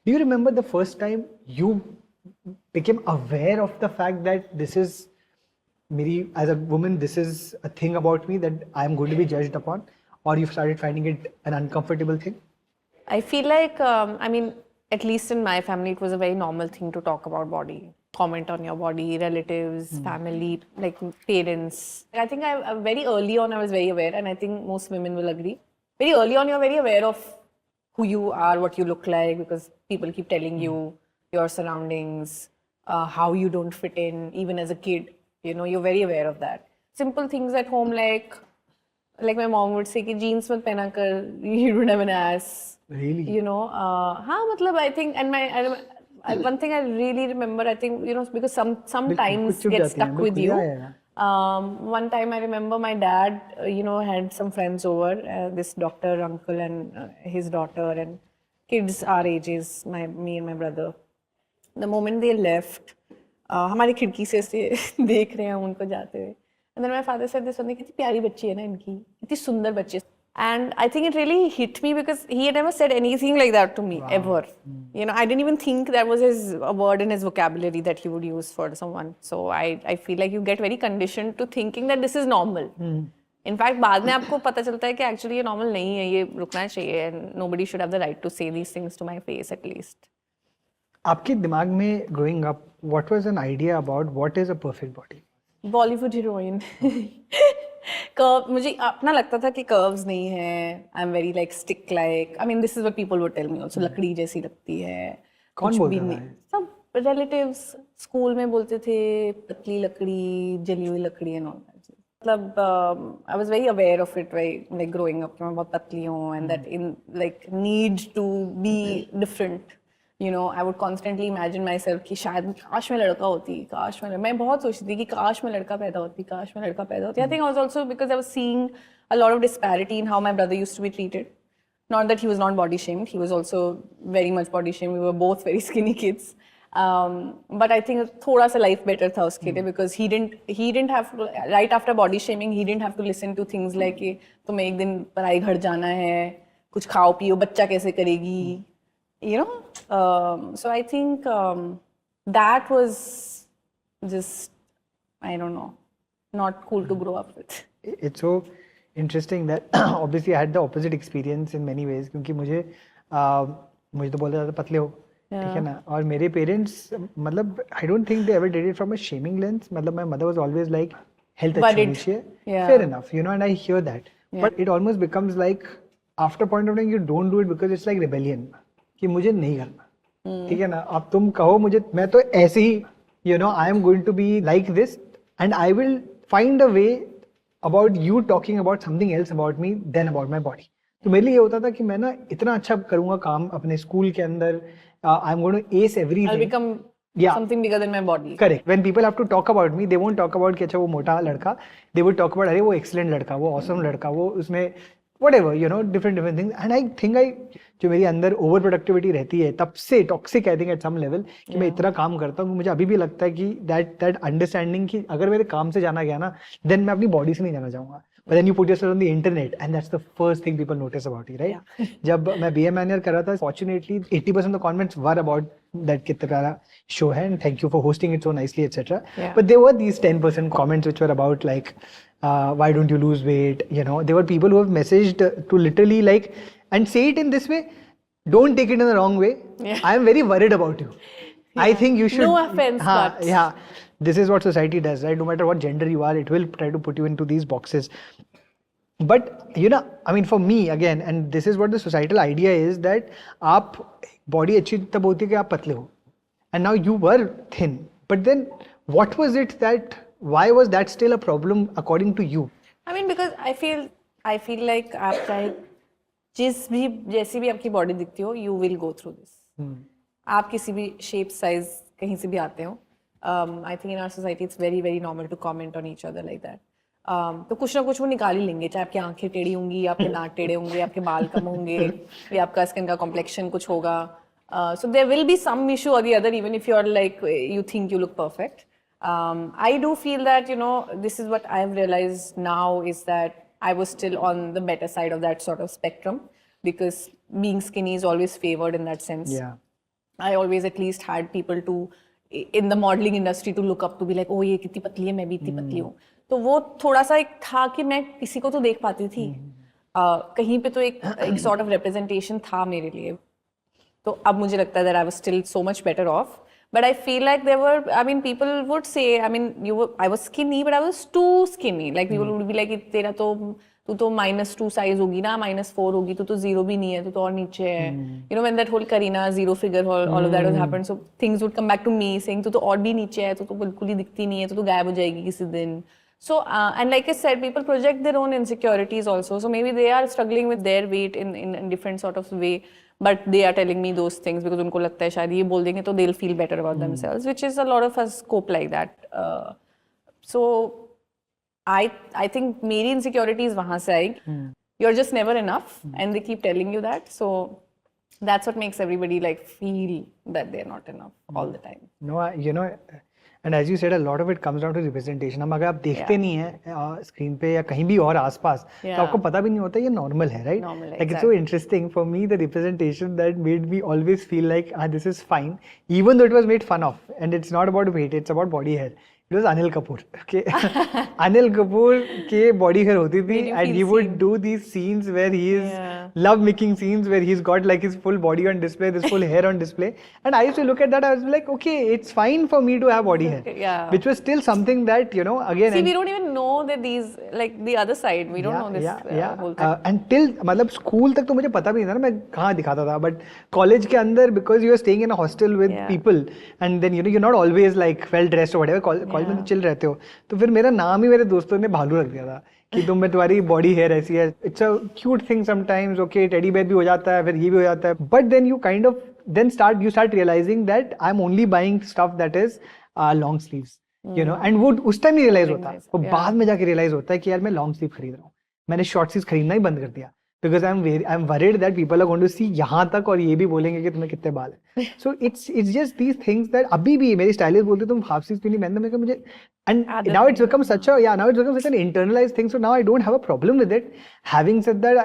Do you remember the first time you became aware of the fact that this is Miri, as a woman, this is a thing about me that I am going to be judged upon, or you started finding it an uncomfortable thing? I feel like, at least in my family, it was a very normal thing to talk about body, comment on your body, relatives, family, like parents. I think very early on, I was very aware, and I think most women will agree. Very early on, you're very aware of who you are, what you look like, because people keep telling you your surroundings, how you don't fit in, even as a kid. You're very aware of that. Simple things at home, like my mom would say, कि jeans मत पहना कर, you don't have an ass. Really? हाँ, मतलब I think, and one thing I really remember, I think, because sometimes चुप get जाती हैं, stuck with बिल्कुल, you. yeah. One time I remember my dad, had some friends over, this doctor uncle and his daughter and kids our ages, me and my brother. The moment they left, हमारी खिड़की से ऐसे देख रहे हैं उनको जाते हुए. And then my father said this one thing, कितनी प्यारी बच्ची है ना इनकी, कितनी सुंदर बच्ची है. And I think it really hit me because he had never said anything like that to me, ever. I didn't even think that was a word in his vocabulary that he would use for someone. So I feel like you get very conditioned to thinking that this is normal. In fact, बाद में आपको पता चलता है कि actually ये normal नहीं है, ये रुकना चाहिए, and nobody should have the right to say these things to my face at least. आपके दिमाग में growing up, what was an idea about what is a perfect body? Bollywood heroine. Curve मुझे अपना लगता था कि कर्व्स नहीं है. I am very like stick like, I mean this is what people would tell me also, लकड़ी जैसी लगती है. कौन बोलता था? सब रिलेटिव्स स्कूल में बोलते थे पतली लकड़ी, जली हुई लकड़ी एंड ऑल दैट. मतलब I was very aware of it, very like growing up कि मैं बहुत पतली हूँ and that in like need to be different. I would constantly imagine myself कि शायद काश मैं लड़का होती, मैं बहुत सोचती थी कि काश मैं लड़का पैदा होती. I think I was also because I was seeing a lot of disparity in how my brother used to be treated. Not that he was not body shamed, he was also very much body shamed. We were both very skinny kids. But I think थोड़ा सा life better था उसके लिए because he didn't have to, right after body shaming, he didn't have to listen to things like कि तुम्हें एक दिन पराई घर जाना है, कुछ खाओ पियो, बच्चा कैसे करेगी. So I think that was just, I don't know, not cool to grow up with. It's so interesting that obviously I had the opposite experience in many ways क्योंकि मुझे तो बोला जाता पतले हो, ठीक है ना. और मेरे पेरेंट्स मतलब I don't think they ever did it from a shaming lens. मतलब my mother was always like health अच्छी होनी चाहिए, fair enough, and I hear that. But it almost becomes like after a point of time you don't do it because it's like rebellion. कि मुझे नहीं करना, ठीक है ना. अब तुम कहो मुझे, मैं तो ऐसे ही I am going to be like this and I will find a way about you talking about something else about me then about my body. तो मेरे लिए ये होता था कि मैं ना इतना अच्छा करूंगा काम अपने स्कूल के अंदर, I am going to ace everything. Something bigger than my body. Correct. When people have to talk about me, they won't talk about कि अच्छा वो मोटा लड़का, they would talk about अरे वो excellent लड़का, वो awesome लड़का, वो उसमें whatever, different things. And I think जो मेरी अंदर ओवर प्रोडक्टिविटी रहती है तब से toxic I think at some level कि मैं इतना काम करता हूँ. मुझे अभी भी लगता है कि दैट अंडरस्टैंडिंग कि अगर मेरे काम से जाना गया ना, देन मैं अपनी बॉडी से नहीं जाना चाहूंगा. But then you put yourself on the internet and that's the first thing people notice about you, right? Yeah. जब मैं BA Manager कर रहा था, fortunately 80% of the comments were about that कितना प्यारा show है and thank you for hosting it so nicely, etc. Yeah. But there were these 10% comments which were about like why don't you lose weight? There were people who have messaged to literally like and say it in this way. Don't take it in the wrong way. Yeah. I am very worried about you. Yeah. I think you should. No offense, but yeah. This is what society does, right? No matter what gender you are, it will try to put you into these boxes. But I mean, for me again, and this is what the societal idea is that आप body अच्छी तब होती है कि आप पतले हो. And now you were thin. But then, what was it that? Why was that still a problem according to you? I mean, because I feel like आप चाहे जैसी भी आपकी बॉडी दिखती हो, you will go through this. आप किसी भी shape, size कहीं से भी आते हो. I think in our society it's very very normal to comment on each other like that. तो कुछ ना कुछ वो निकाल ही लेंगे, चाहे आपकी आंखें टेढ़ी होंगी, आपके दांत टेढ़े होंगे, आपके बाल कम होंगे, या आपका स्किन का कॉम्प्लेक्शन कुछ होगा. So there will be some issue or the other, even if you're like you think you look perfect. I do feel that this is what I've realized now is that I was still on the better side of that sort of spectrum because being skinny is always favored in that sense. Yeah. I always at least had people to in the modeling industry to look up to be like, oh ये कितनी पतली है, मैं भी इतनी पतली हूँ. तो वो थोड़ा सा एक था कि मैं किसी को तो देख पाती थी. कहीं पे तो एक sort of representation था मेरे लिए. तो अब मुझे लगता है that I was still so much better off. But I feel like there were, I mean, people would say, I mean, I was skinny, but I was too skinny. Like people would be like, तेरा तो तू तो -2 size होगी ना, -4 होगी, तू तो 0 भी नहीं है, तू तो और नीचे है. You know, when that whole Kareena 0 figure, all of that was happened, so things would come back to me saying, तू तो और भी नीचे है, तू तो बिल्कुल ही दिखती नहीं है, तू तो गायब हो जाएगी किसी दिन. So, and like I said, people project their own insecurities also. So maybe they are struggling with their weight in different sort of way. But they are telling me those things because उनको लगता है शायद ये बोल देंगे तो they'll feel better about themselves, which is a lot of us cope like that. So I think मेरी insecurities वहाँ से आई. You're just never enough, and they keep telling you that. So that's what makes everybody like feel that they're not enough all the time. No, you know, and as you said, a lot of it comes down to representation. हम अगर आप देखते नहीं हैं screen पे या कहीं भी और आसपास, तो आपको पता भी नहीं होता ये नॉर्मल है, right? Like it's so interesting for me, the representation that made me always feel like this is fine, even though it was made fun of, and it's not about weight, it's about body hair. It was Anil Kapoor. Okay, Anil Kapoor के body hair होती थी, and he would do these scenes where he is love making scenes where he's got like his full body on display, this full hair on display, and I used to look at that. I was like, okay, it's fine for me to have body hair, which was still something that you know again. See, we don't even know that these like the other side. We don't know this whole thing. Until मतलब school तक तो मुझे पता भी नहीं था ना मैं कहाँ दिखाता था, but college के अंदर because you are staying in a hostel with people, and then you know you're not always like well dressed or whatever. College में चिल रहते हो, तो फिर मेरा नाम ही मेरे दोस्तों ने भालू रख दिया था कि तुम में तुम्हारी बॉडी हेयर ऐसी है. It's a cute thing sometimes. Okay, teddy bear भी हो जाता है, फिर ये भी हो जाता है, but then you kind of then start realising that I am only buying stuff that is long sleeves, you know. And वो उस टाइम नहीं रियलाइज होता, वो बाद में जाके रियलाइज होता है कि यार मैं लॉन्ग स्लीव खरीद रहा हूँ. मैंने शॉर्ट स्लीव खरीदना ही बंद कर दिया because I'm worried that people are going to see यहाँ तक और ये भी बोलेंगे कि तुम्हें कितने बाल हैं. So it's just these things that अभी भी मेरी स्टाइलिस्ट बोलते तुम हाफ स्लीव क्यों नहीं पहनते, मैं मुझे and now it's become such an internalized thing, so now I don't have a problem with it. Having said that,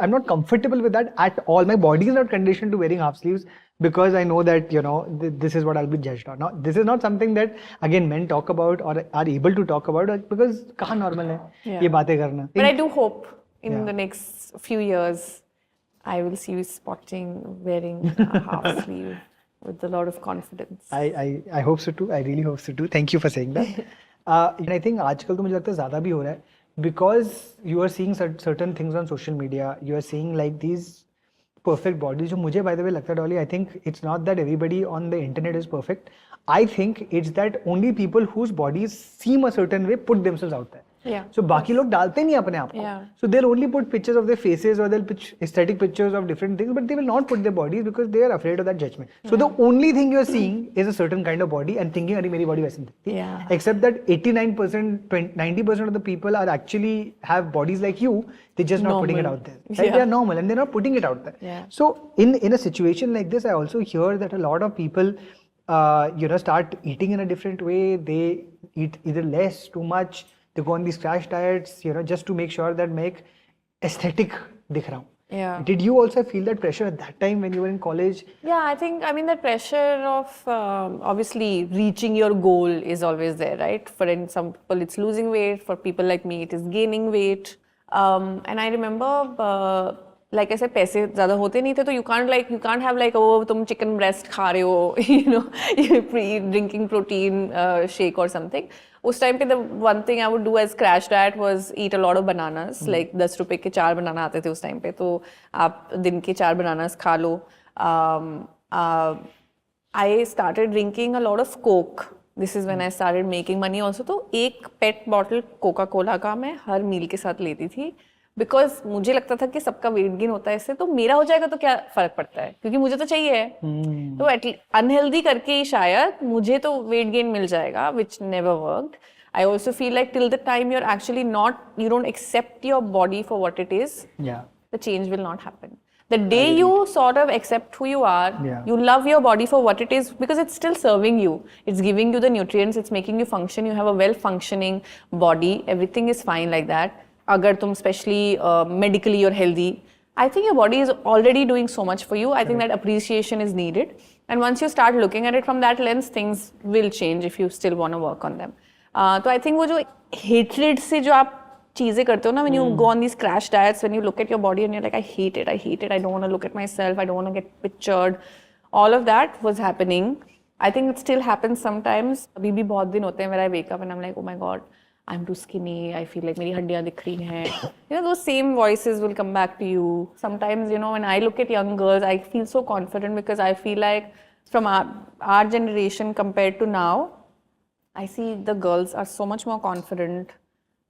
I'm not comfortable with that at all. My body is not conditioned to wearing half sleeves because I know that you know this is what I'll be judged on. Now this is not something that again men talk about or are able to talk about because कहाँ normal है ये बातें करना. But I do hope in the next few years, I will see you sporting, wearing a half sleeve with a lot of confidence. I hope so too. I really hope so too. Thank you for saying that. And I think आजकल तो मुझे लगता है ज़्यादा भी हो रहा है because you are seeing certain things on social media. You are seeing like these perfect bodies. जो मुझे by the way लगता है Dolly, I think it's not that everybody on the internet is perfect. I think it's that only people whose bodies seem a certain way put themselves out there. So बाकी लोग डालते नहीं अपने आप को. So they'll only put pictures of their faces or they'll put aesthetic pictures of different things, but they will not put their bodies because they are afraid of that judgment. So the only thing you're seeing is a certain kind of body and thinking अरे मेरी body वैसी नहीं है. Except that 89%, 90% of the people are actually have bodies like you. They're just not putting it out there. Right? They are normal and they're not putting it out there. So in a situation like this, I also hear that a lot of people you know start eating in a different way. They eat either less, too much. They go on these crash diets, you know, just to make sure that make aesthetic दिख रहा हूँ. Yeah. Did you also feel that pressure at that time when you were in college? Yeah, I mean that pressure of obviously reaching your goal is always there, right? For some people it's losing weight, for people like me it is gaining weight. And I remember like I said, पैसे ज़्यादा होते नहीं थे तो you can't have like oh तुम chicken breast खा रहे हो, you know, drinking protein shake or something. उस टाइम पे the one thing I would do as crash diet was eat a lot of bananas. Like 10 रुपए के 4 बनाना आते थे उस टाइम पे, तो आप दिन के 4 bananas खा लो. I started drinking a lot of Coke. This is when I started making money also. तो एक pet bottle Coca-Cola का मैं हर meal के साथ लेती थी. बिकॉज मुझे लगता था कि सबका वेट गेन होता है इससे, तो मेरा हो जाएगा तो क्या फर्क पड़ता है क्योंकि मुझे तो चाहिए है. तो अनहेल्दी करके ही शायद मुझे तो वेट गेन मिल जाएगा, which never worked. I also feel like till the time you're actually you don't accept your body for what it is, the change will not happen. The day you sort of accept who you are, you love your body for what it is because it's still serving you. It's giving you the nutrients, it's making you function. You have a well-functioning body. Everything is fine like that. अगर तुम specially medically और healthy I think your body is already doing so much for you. I think that appreciation is needed. And once you start looking at it from that lens, things will change if you still want to work on them. So I think वो जो hatred से जो आप चीजें करते हो ना, when you go on these crash diets, when you look at your body and you're like, I hate it, I don't want to look at myself, I don't want to get pictured. All of that was happening. I think it still happens sometimes. अभी भी बहुत दिन होते हैं where I wake up and I'm like, oh my God, I'm too skinny, I feel like मेरी हड्डियाँ दिख रही हैं. You know, those same voices will come back to you. Sometimes, you know, when I look at young girls, I feel so confident because I feel like from our generation compared to now, I see the girls are so much more confident.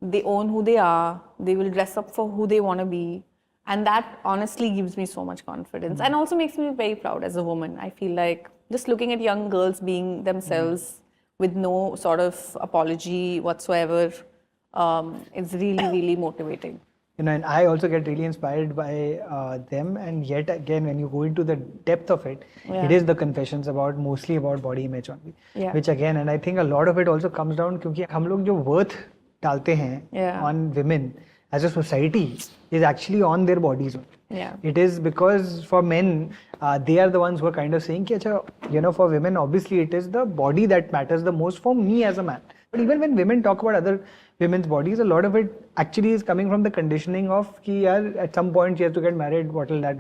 They own who they are. They will dress up for who they want to be. And that honestly gives me so much confidence and also makes me very proud as a woman. I feel like just looking at young girls being themselves with no sort of apology whatsoever, it's really, really motivating. You know, and I also get really inspired by them. And yet again, when you go into the depth of it, it is the confessions mostly about body image only. Which again, and I think a lot of it also comes down क्योंकि हम लोग जो worth डालते हैं on women as a society is actually on their bodies. It is because for men, they are the ones who are kind of saying कि अच्छा, you know, for women, obviously it is the body that matters the most for me as a man. But even when women talk about other women's bodies, a lot of it actually is coming from the conditioning of कि यार at some point she has to get married. What will that?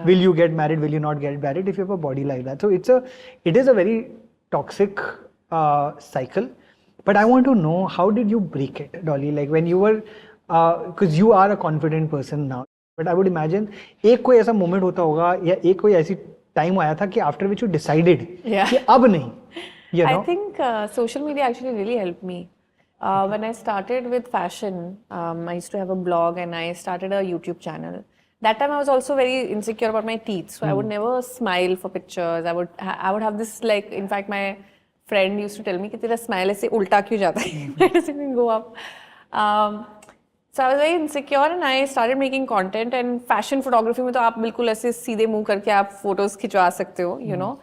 Will you get married? Will you not get married if you have a body like that? So it is a very toxic cycle. But I want to know, how did you break it, Dolly? Like when you were, because you are a confident person now. But I would imagine एक कोई ऐसा moment होता होगा या एक कोई ऐसी time आया था कि after which you decided कि अब नहीं. You know? I think social media actually really helped me. When I started with fashion, I used to have a blog and I started a YouTube channel. That time I was also very insecure about my teeth, so I would never smile for pictures. I would have this, like, in fact my friend used to tell me कि तेरा smile ऐसे उल्टा क्यों जाता है? Why does it go up? So I was very insecure and I started making content. And fashion photography में तो आप बिल्कुल ऐसे सीधे मुंह करके आप photos खिंचवा सकते हो, you know.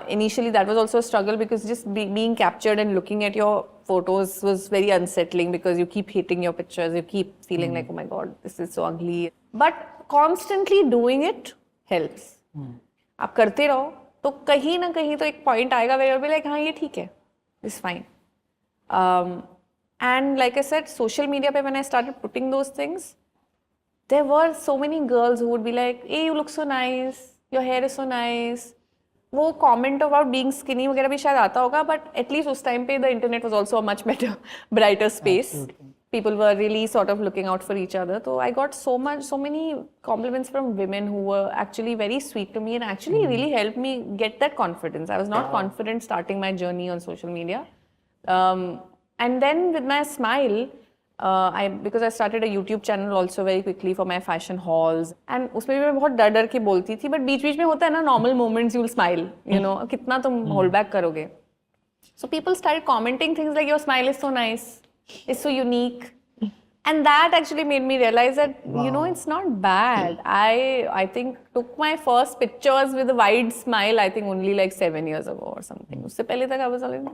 Initially that was also a struggle because just being captured and looking at your photos was very unsettling because you keep hating your pictures, you keep feeling like, oh my God, this is so ugly. But constantly doing it helps. आप करते रहो तो कहीं ना कहीं तो एक point आएगा where you'll be like, हाँ ये ठीक है, this is fine. And like I said, social media पे when I started putting those things, there were so many girls who would be like, hey, you look so nice, your hair is so nice. वो comment about being skinny वगैरह भी शायद आता होगा, but at least उस time पे the internet was also a much better, brighter space. Absolutely. People were really sort of looking out for each other. So I got so many compliments from women who were actually very sweet to me and actually really helped me get that confidence. I was not confident starting my journey on social media. And then with my smile, because I started a YouTube channel also very quickly for my fashion hauls. And उसमें भी मैं बहुत डर के बोलती थी, but बीच में होता है ना, normal moments you'll smile, you know, कितना तुम hold back करोगे. So people started commenting things like, your smile is so nice, it's so unique. And that actually made me realize that, you know, it's not bad. I think took my first pictures with a wide smile, I think only like 7 years ago or something. उससे पहले तक I was always...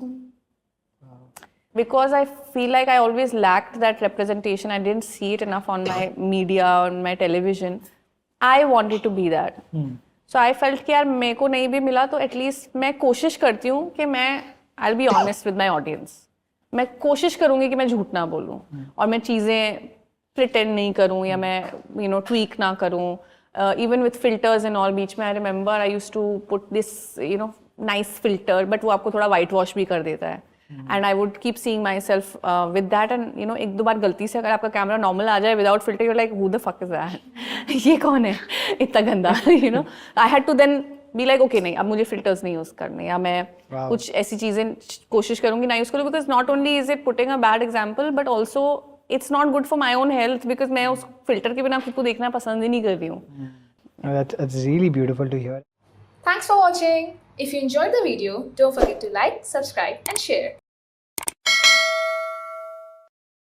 Because I feel like I always lacked that representation. I didn't see it enough on my media, on my television. I wanted to be that. So I felt कि यार मेरे को नहीं भी मिला तो at least मैं कोशिश करती हूँ कि मैं I'll be honest with my audience. मैं कोशिश करूँगी कि मैं झूठ ना बोलूँ और मैं चीज़ें pretend नहीं करूँ या मैं you know tweak ना करूँ. Even with filters and all, बीच में I remember I used to put this you know nice filter, but वो आपको थोड़ा white wash भी कर देता है. And I would keep seeing myself with that, and you know एक दो बार गलती से अगर आपका कैमरा नॉर्मल आ जाए without filter, you're like, who the fuck is that? ये कौन है इतना गंदा? You know, I had to then be like, okay नहीं, अब मुझे filters नहीं यूज करने, या मैं कुछ ऐसी चीजें कोशिश करूँगी ना यूज करूँ, because not only is it putting a bad example, but also it's not good for my own health, because मैं उस filter के बिना खुद को देखना पसंद ही नहीं कर रही हूँ. That's really beautiful to hear. Thanks for watching. If you enjoyed the video, don't forget to like, subscribe and share.